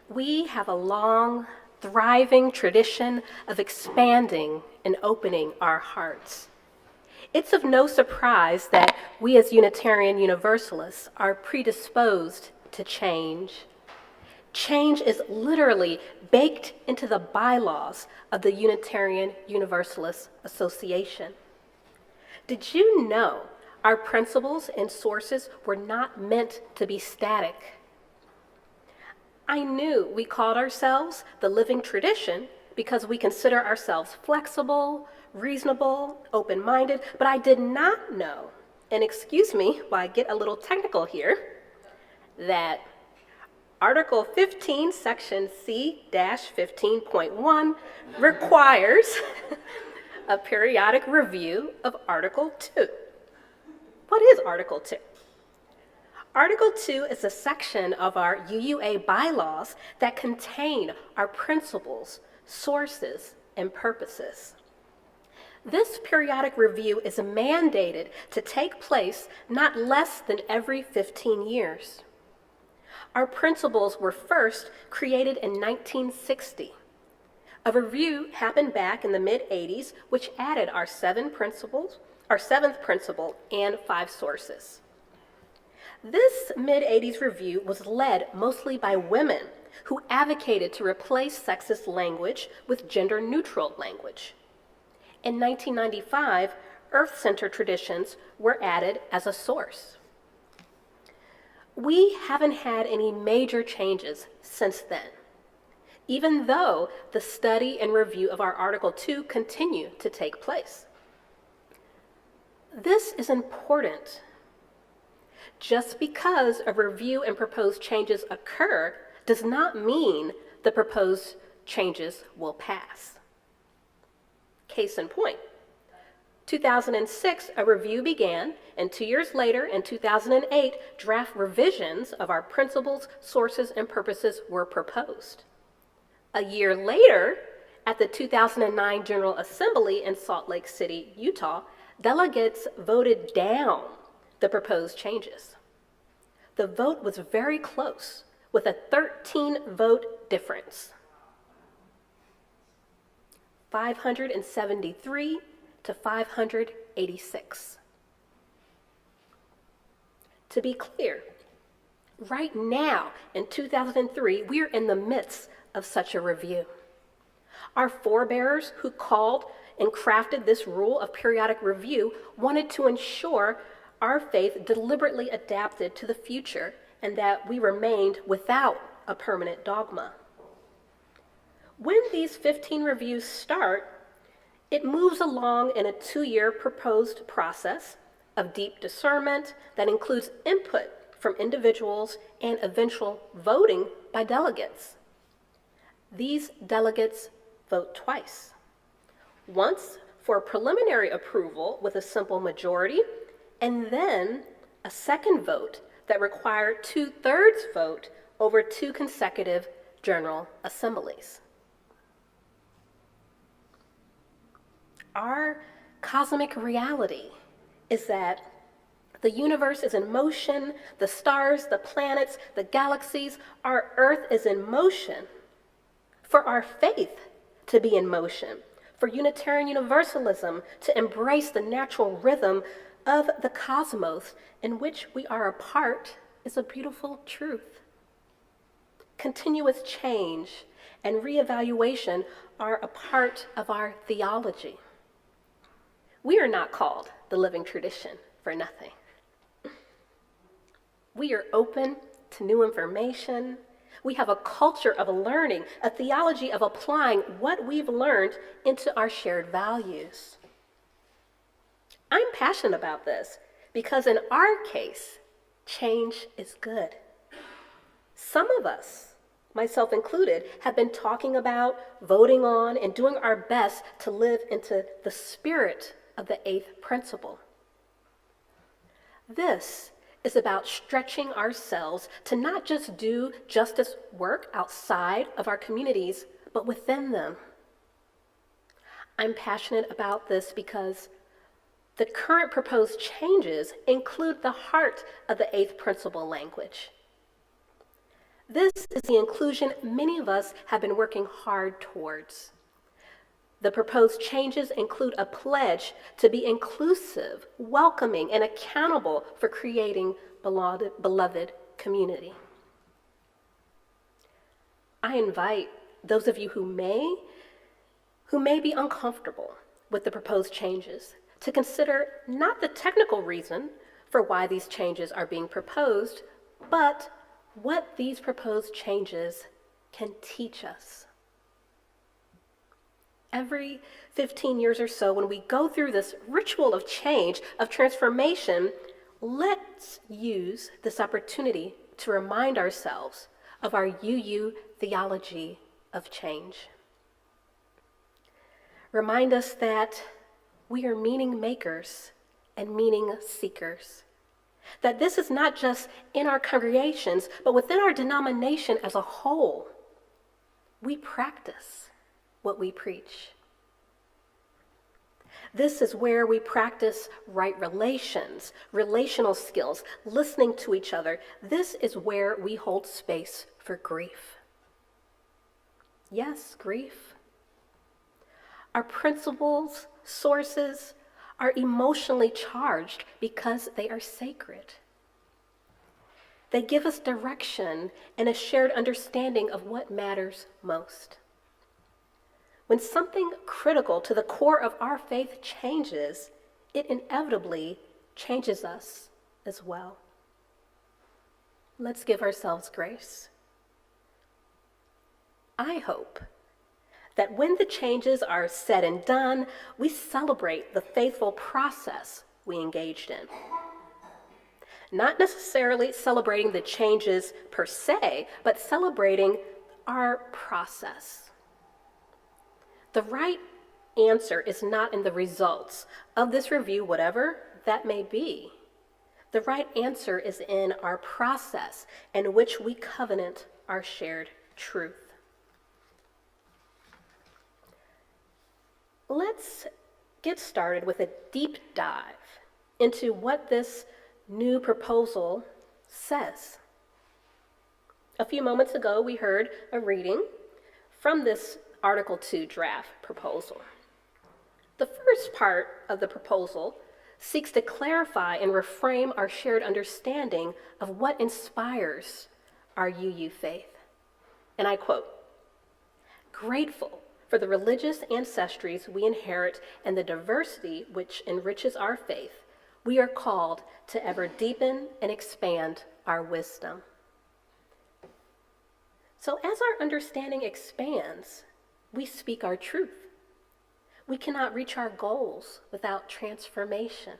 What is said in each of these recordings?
We have a long, thriving tradition of expanding and opening our hearts. It's of no surprise that we as Unitarian Universalists are predisposed to change. Change is literally baked into the bylaws of the Unitarian Universalist Association. Did you know our principles and sources were not meant to be static? I knew we called ourselves the living tradition because we consider ourselves flexible, reasonable, open-minded, but I did not know, and excuse me while I get a little technical here, that Article 15, Section C-15.1 requires a periodic review of Article 2. What is Article 2? Article 2 is a section of our UUA bylaws that contain our principles, sources, and purposes. This periodic review is mandated to take place not less than every 15 years. Our principles were first created in 1960. A review happened back in the mid-'80s, which added our seventh principle, and 5 sources. This mid-'80s review was led mostly by women who advocated to replace sexist language with gender-neutral language. In 1995, Earth-centered traditions were added as a source. We haven't had any major changes since then, even though the study and review of our Article 2 continue to take place. This is important. Just because a review and proposed changes occur does not mean the proposed changes will pass. Case in point, 2006, a review began, and 2 years later, in 2008, draft revisions of our principles, sources, and purposes were proposed. A year later, at the 2009 General Assembly in Salt Lake City, Utah, delegates voted down the proposed changes. The vote was very close, with a 13-vote difference. 573 to 586. To be clear, right now in 2003, we are in the midst of such a review. Our forebears who called and crafted this rule of periodic review wanted to ensure our faith deliberately adapted to the future and that we remained without a permanent dogma. When these 15 reviews start, it moves along in a 2-year proposed process of deep discernment that includes input from individuals and eventual voting by delegates. These delegates vote twice. Once for preliminary approval with a simple majority, and then a second vote that required 2/3 vote over 2 consecutive General Assemblies. Our cosmic reality is that the universe is in motion, the stars, the planets, the galaxies, our earth is in motion. For our faith to be in motion, for Unitarian Universalism to embrace the natural rhythm of the cosmos in which we are a part is a beautiful truth. Continuous change and reevaluation are a part of our theology. We are not called the living tradition for nothing. We are open to new information. We have a culture of learning, a theology of applying what we've learned into our shared values. I'm passionate about this because in our case, change is good. Some of us, myself included, have been talking about, voting on, and doing our best to live into the spirit of the 8th principle. This is about stretching ourselves to not just do justice work outside of our communities, but within them. I'm passionate about this because the current proposed changes include the heart of the 8th principle language. This is the inclusion many of us have been working hard towards. The proposed changes include a pledge to be inclusive, welcoming, and accountable for creating beloved community. I invite those of you who may be uncomfortable with the proposed changes to consider not the technical reason for why these changes are being proposed, but what these proposed changes can teach us. Every 15 years or so, when we go through this ritual of change, of transformation, let's use this opportunity to remind ourselves of our UU theology of change. Remind us that we are meaning makers and meaning seekers. That this is not just in our congregations, but within our denomination as a whole. We practice what we preach. This is where we practice right relations, relational skills, listening to each other. This is where we hold space for grief. Yes, grief. Our principles, sources, are emotionally charged because they are sacred. They give us direction and a shared understanding of what matters most. When something critical to the core of our faith changes, it inevitably changes us as well. Let's give ourselves grace. I hope that when the changes are said and done, we celebrate the faithful process we engaged in. Not necessarily celebrating the changes per se, but celebrating our process. The right answer is not in the results of this review, whatever that may be. The right answer is in our process in which we covenant our shared truth. Let's get started with a deep dive into what this new proposal says. A few moments ago, we heard a reading from this Article 2 draft proposal. The first part of the proposal seeks to clarify and reframe our shared understanding of what inspires our UU faith. And I quote, "Grateful for the religious ancestries we inherit and the diversity which enriches our faith, we are called to ever deepen and expand our wisdom." So as our understanding expands, we speak our truth. We cannot reach our goals without transformation.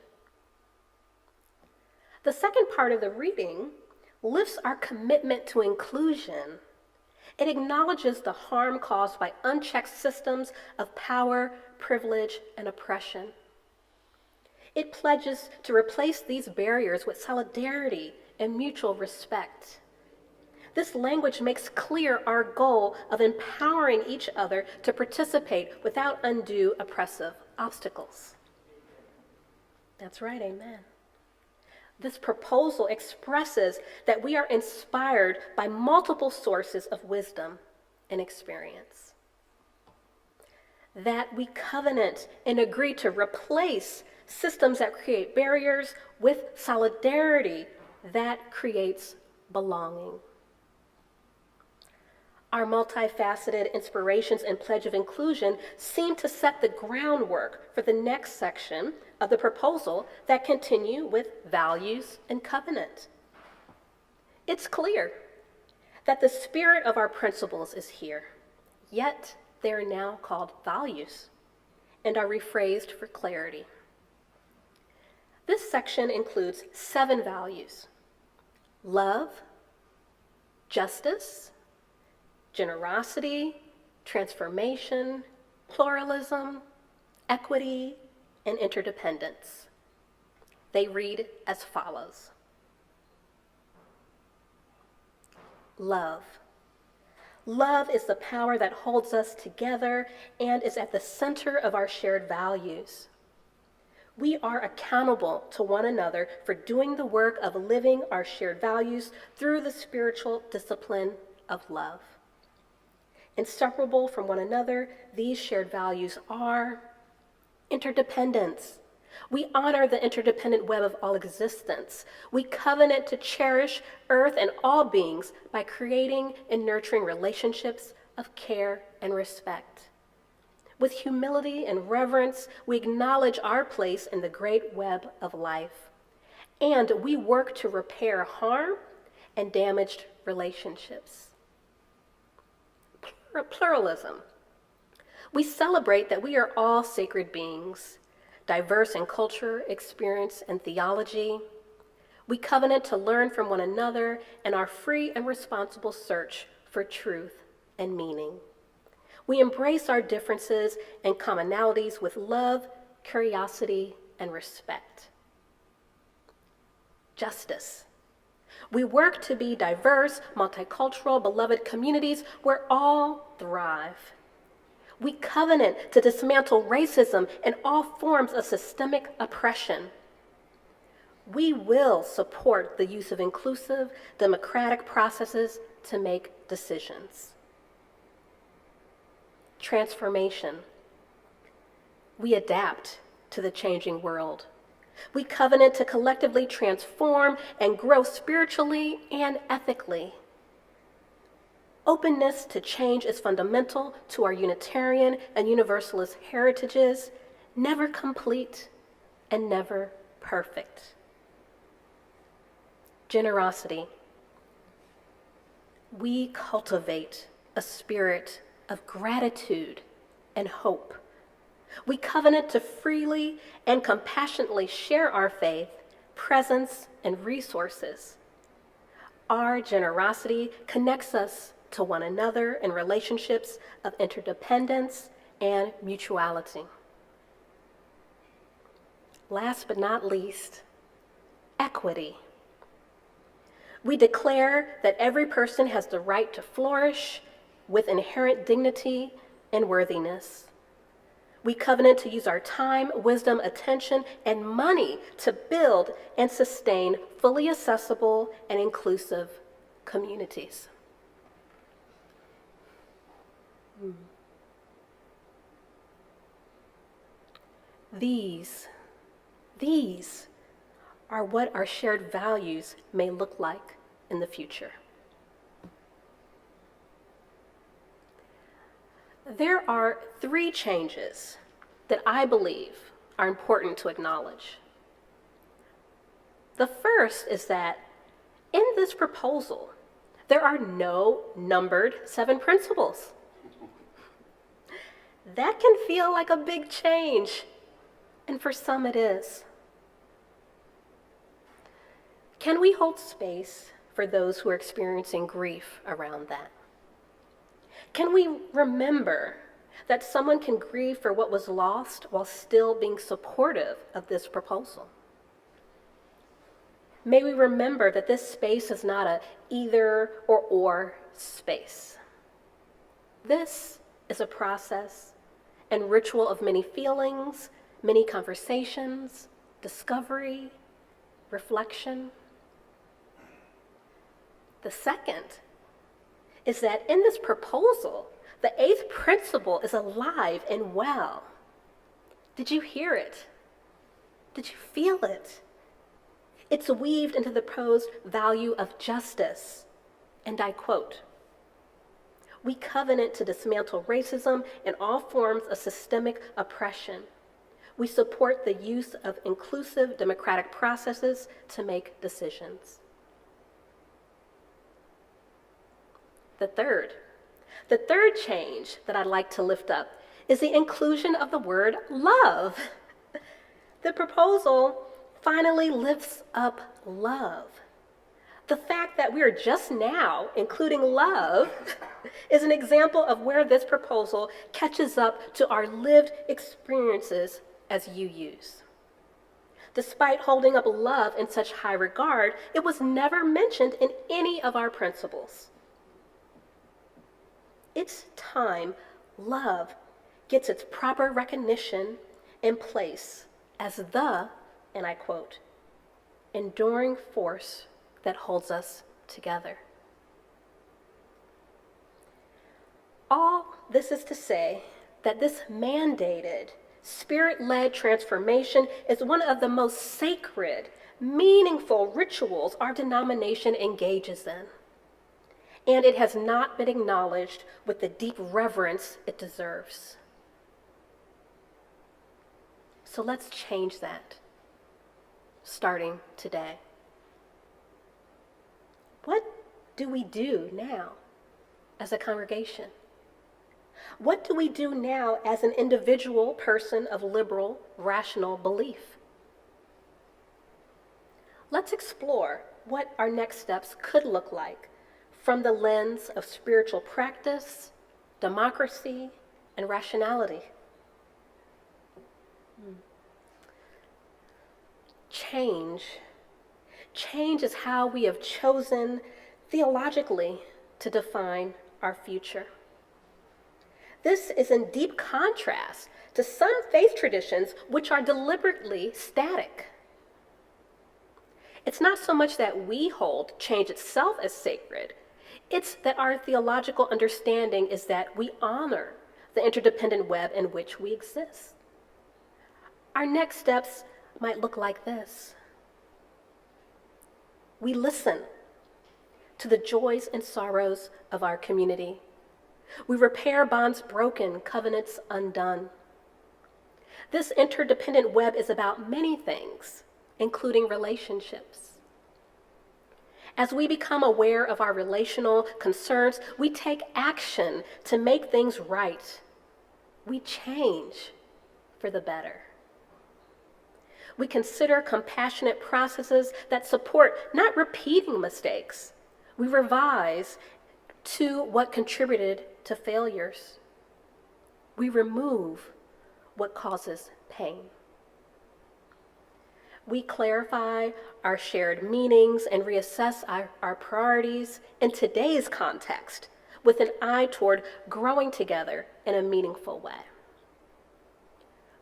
The second part of the reading lifts our commitment to inclusion. It acknowledges the harm caused by unchecked systems of power, privilege, and oppression. It pledges to replace these barriers with solidarity and mutual respect. This language makes clear our goal of empowering each other to participate without undue oppressive obstacles. That's right, amen. This proposal expresses that we are inspired by multiple sources of wisdom and experience. That we covenant and agree to replace systems that create barriers with solidarity that creates belonging. Our multifaceted inspirations and pledge of inclusion seem to set the groundwork for the next section of the proposal that continue with values and covenant. It's clear that the spirit of our principles is here, yet they are now called values and are rephrased for clarity. This section includes 7 values: love, justice, generosity, transformation, pluralism, equity, and interdependence. They read as follows. Love. Love is the power that holds us together and is at the center of our shared values. We are accountable to one another for doing the work of living our shared values through the spiritual discipline of love. Inseparable from one another, these shared values are interdependence. We honor the interdependent web of all existence. We covenant to cherish earth and all beings by creating and nurturing relationships of care and respect. With humility and reverence, we acknowledge our place in the great web of life, and we work to repair harm and damaged relationships. Pluralism. We celebrate that we are all sacred beings, diverse in culture, experience, and theology. We covenant to learn from one another in our free and responsible search for truth and meaning. We embrace our differences and commonalities with love, curiosity, and respect. Justice. We work to be diverse, multicultural, beloved communities where all thrive. We covenant to dismantle racism and all forms of systemic oppression. We will support the use of inclusive, democratic processes to make decisions. Transformation. We adapt to the changing world. We covenant to collectively transform and grow spiritually and ethically. Openness to change is fundamental to our Unitarian and Universalist heritages, never complete and never perfect. Generosity. We cultivate a spirit of gratitude and hope. We covenant to freely and compassionately share our faith, presence, and resources. Our generosity connects us to one another in relationships of interdependence and mutuality. Last but not least, equity. We declare that every person has the right to flourish with inherent dignity and worthiness. We covenant to use our time, wisdom, attention, and money to build and sustain fully accessible and inclusive communities. These are what our shared values may look like in the future. There are 3 changes that I believe are important to acknowledge. The first is that in this proposal, there are no numbered 7 principles. That can feel like a big change, and for some it is. Can we hold space for those who are experiencing grief around that? Can we remember that someone can grieve for what was lost while still being supportive of this proposal? May we remember that this space is not an either or space. This is a process and ritual of many feelings, many conversations, discovery, reflection. The second is that in this proposal, the 8th principle is alive and well. Did you hear it? Did you feel it? It's weaved into the proposed value of justice. And I quote, "We covenant to dismantle racism and all forms of systemic oppression. We support the use of inclusive democratic processes to make decisions." The third change that I'd like to lift up is the inclusion of the word love. The proposal finally lifts up love. The fact that we are just now including love is an example of where this proposal catches up to our lived experiences as UUs. Despite holding up love in such high regard, it was never mentioned in any of our principles. It's time love gets its proper recognition and place as the, and I quote, enduring force that holds us together. All this is to say that this mandated, Spirit-led transformation is one of the most sacred, meaningful rituals our denomination engages in. And it has not been acknowledged with the deep reverence it deserves. So let's change that, starting today. What do we do now as a congregation? What do we do now as an individual person of liberal, rational belief? Let's explore what our next steps could look like from the lens of spiritual practice, democracy, and rationality. Change is how we have chosen theologically to define our future. This is in deep contrast to some faith traditions which are deliberately static. It's not so much that we hold change itself as sacred, it's that our theological understanding is that we honor the interdependent web in which we exist. Our next steps might look like this. We listen to the joys and sorrows of our community. We repair bonds broken, covenants undone. This interdependent web is about many things, including relationships. As we become aware of our relational concerns, we take action to make things right. We change for the better. We consider compassionate processes that support not repeating mistakes. We revise to what contributed to failures. We remove what causes pain. We clarify our shared meanings and reassess our priorities in today's context with an eye toward growing together in a meaningful way.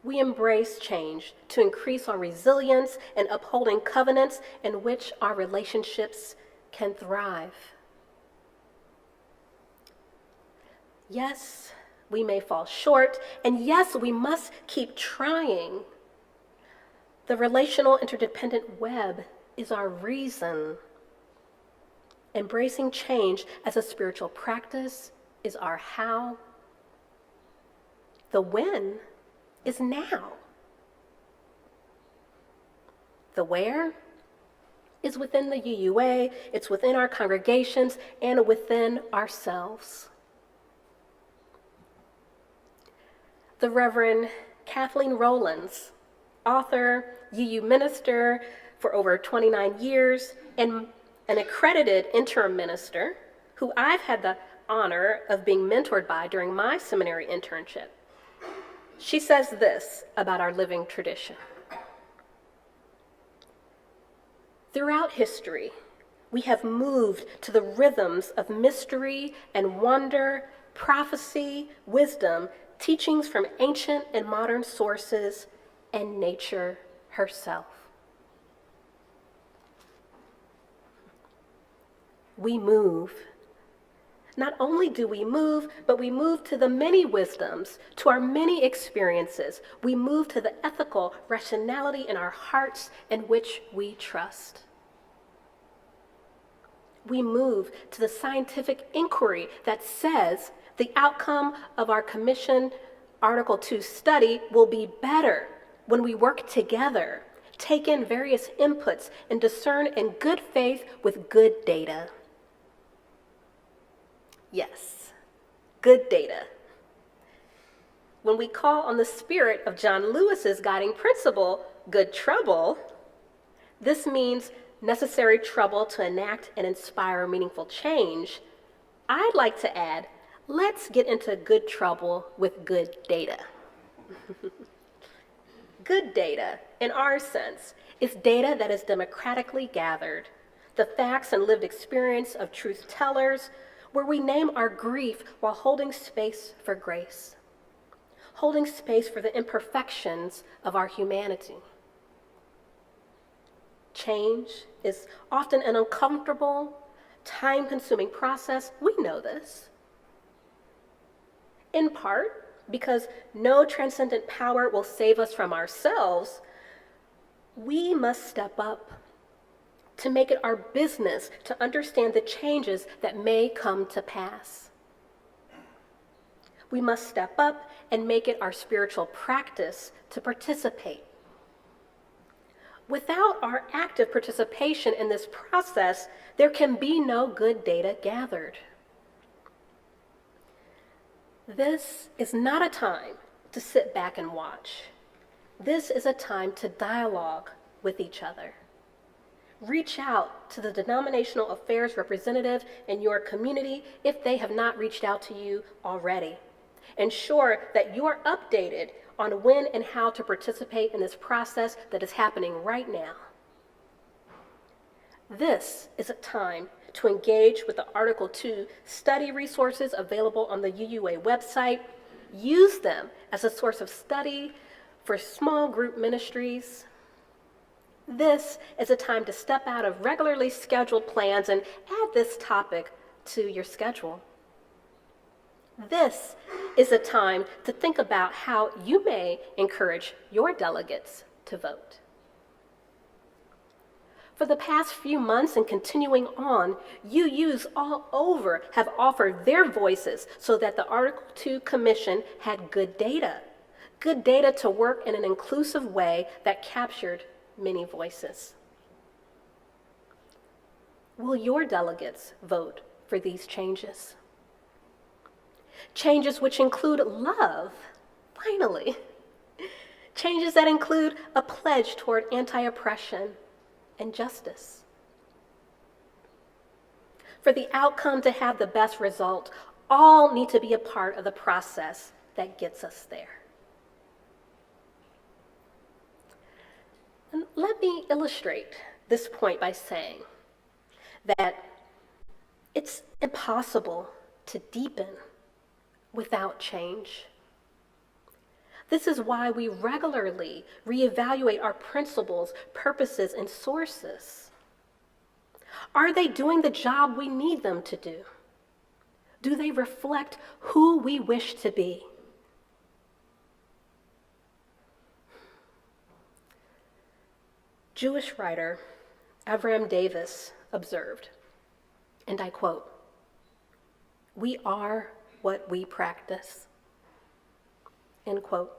We embrace change to increase our resilience and upholding covenants in which our relationships can thrive. Yes, we may fall short, and yes, we must keep trying. The relational interdependent web is our reason. Embracing change as a spiritual practice is our how. The when is now. The where is within the UUA, it's within our congregations, and within ourselves. The Reverend Kathleen Rowlands, author, UU minister for over 29 years, and an accredited interim minister who I've had the honor of being mentored by during my seminary internship. She says this about our living tradition. Throughout history, we have moved to the rhythms of mystery and wonder, prophecy, wisdom, teachings from ancient and modern sources, and nature herself. We move. Not only do we move, but we move to the many wisdoms, to our many experiences. We move to the ethical rationality in our hearts in which we trust. We move to the scientific inquiry that says the outcome of our commission Article 2 study will be better when we work together, take in various inputs, and discern in good faith with good data. Yes, good data. When we call on the spirit of John Lewis's guiding principle, good trouble, this means necessary trouble to enact and inspire meaningful change. I'd like to add, let's get into good trouble with good data. Good data, in our sense, is data that is democratically gathered, the facts and lived experience of truth tellers, where we name our grief while holding space for grace. holding space for the imperfections of our humanity. Change is often an uncomfortable, time-consuming process. We know this. In part because no transcendent power will save us from ourselves, we must step up to make it our business to understand the changes that may come to pass. We must step up and make it our spiritual practice to participate. Without our active participation in this process, there can be no good data gathered. This is not a time to sit back and watch. This is a time to dialogue with each other. Reach out to the denominational affairs representative in your community if they have not reached out to you already. Ensure that you are updated on when and how to participate in this process that is happening right now. This is a time to engage with the Article 2 study resources available on the UUA website. Use them as a source of study for small group ministries. This is a time to step out of regularly scheduled plans and add this topic to your schedule. This is a time to think about how you may encourage your delegates to vote. For the past few months and continuing on, UUs all over have offered their voices so that the Article 2 Commission had good data to work in an inclusive way that captured many voices. Will your delegates vote for these changes? Changes which include love, finally. Changes that include a pledge toward anti-oppression and justice. For the outcome to have the best result, all need to be a part of the process that gets us there. And let me illustrate this point by saying that it's impossible to deepen without change. This is why we regularly reevaluate our principles, purposes, and sources. Are they doing the job we need them to do? Do they reflect who we wish to be? Jewish writer Avram Davis observed, and I quote, "We are what we practice," end quote.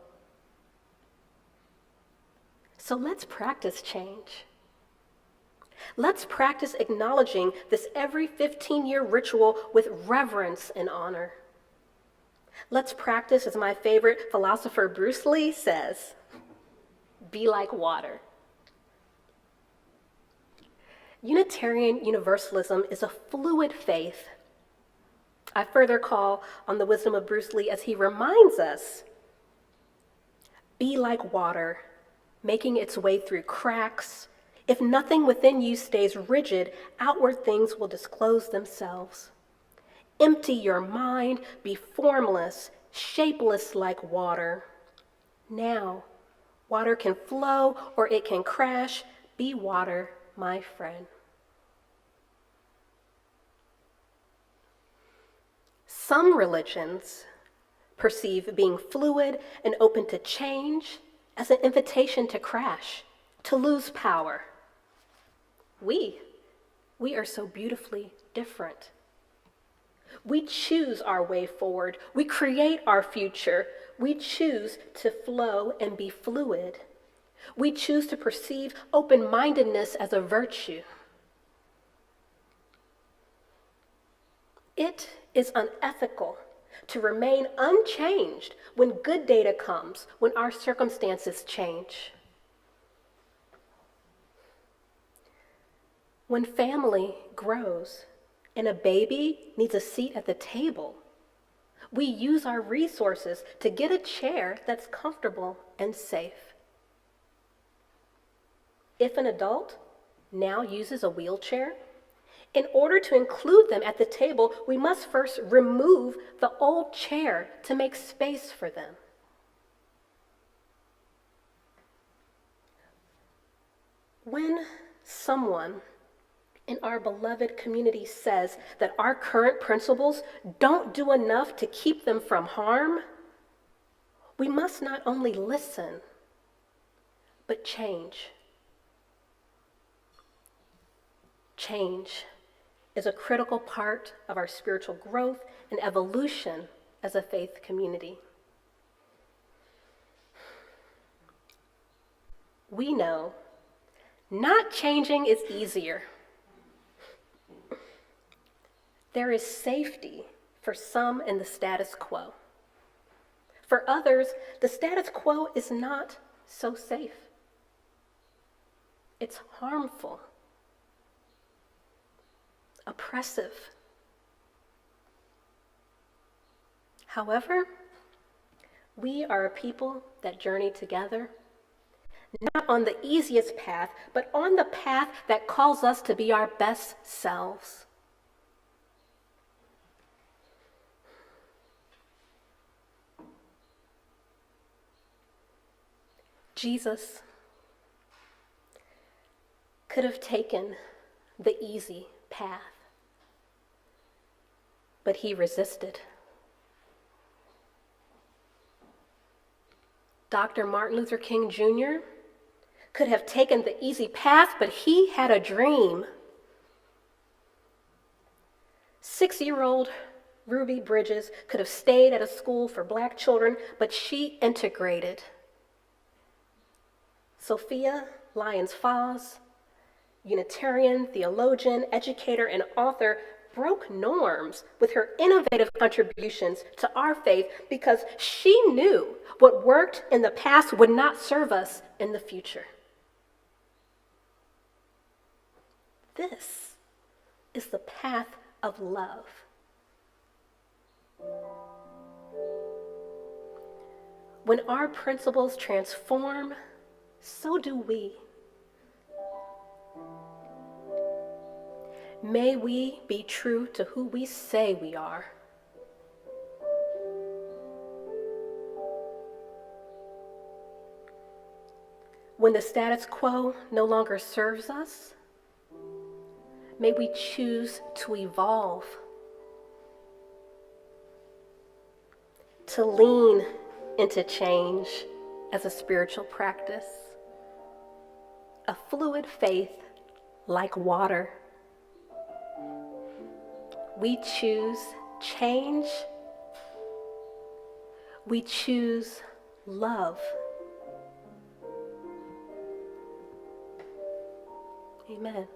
So let's practice change. Let's practice acknowledging this every 15-year ritual with reverence and honor. Let's practice, as my favorite philosopher Bruce Lee says, be like water. Unitarian Universalism is a fluid faith. I further call on the wisdom of Bruce Lee as he reminds us, be like water, making its way through cracks. If nothing within you stays rigid, outward things will disclose themselves. Empty your mind, be formless, shapeless like water. Now, water can flow or it can crash. Be water, my friend. Some religions perceive being fluid and open to change as an invitation to crash, to lose power. We are so beautifully different. We choose our way forward. We create our future. We choose to flow and be fluid. We choose to perceive open-mindedness as a virtue. It is unethical to remain unchanged when good data comes, when our circumstances change. When family grows and a baby needs a seat at the table, we use our resources to get a chair that's comfortable and safe. If an adult now uses a wheelchair, in order to include them at the table, we must first remove the old chair to make space for them. When someone in our beloved community says that our current principles don't do enough to keep them from harm, we must not only listen, but change. Change is a critical part of our spiritual growth and evolution as a faith community. We know not changing is easier. There is safety for some in the status quo. For others, the status quo is not so safe. It's harmful, oppressive. However, we are a people that journey together, not on the easiest path, but on the path that calls us to be our best selves. Jesus could have taken the easy path, but he resisted. Dr. Martin Luther King Jr. could have taken the easy path, but he had a dream. 6-year-old Ruby Bridges could have stayed at a school for Black children, but she integrated. Sophia Lyons-Foss, Unitarian, theologian, educator, and author, broke norms with her innovative contributions to our faith because she knew what worked in the past would not serve us in the future. This is the path of love. When our principles transform, so do we. May we be true to who we say we are. When the status quo no longer serves us, may we choose to evolve, to lean into change as a spiritual practice, a fluid faith like water. We choose change. We choose love. Amen.